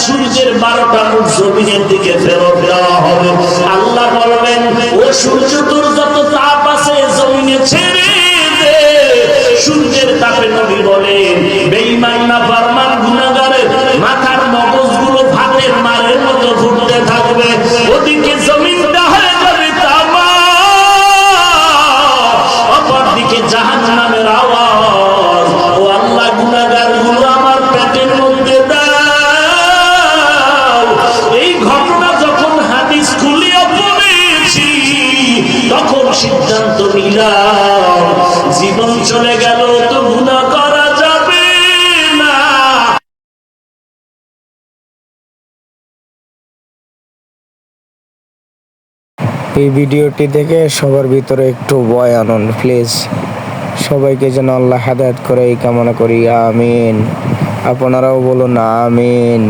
সূর্যের 12টা মুখ জমিনের দিকে ফেরত দেওয়া হবে। আল্লাহ বলবেন, ও সূর্য তোর যত তাপ আছে জমিনে ছেড়ে দে। সূর্যের তাপে নবী বলেন, বেঈমান নাফরমান গুনাহগারের মাথার মগজগুলো ভাতের মারের মতো ফুটতে থাকবে। ওদিকে জমিনটা হয়ে যাবে তামা, অপরদিকে জাহান্নামের আওয়াজ। ও আল্লাহ, গুনাহগারগুলো আমার পেটের মধ্যে দাও। এই ঘটনা যখন হাদিস খুলিয়া পড়েছি তখন সিদ্ধান্ত নিলাম, জীবন চলে গেল তো গুনাহ করা যাবে না। এই ভিডিওটি দেখে সবার ভিতরে একটু ভয় আনুন প্লিজ। সবাইকে যেন আল্লাহ হেদায়েত করে এই কামনা করি, আমিন। আপনারাও বলুন আমিন।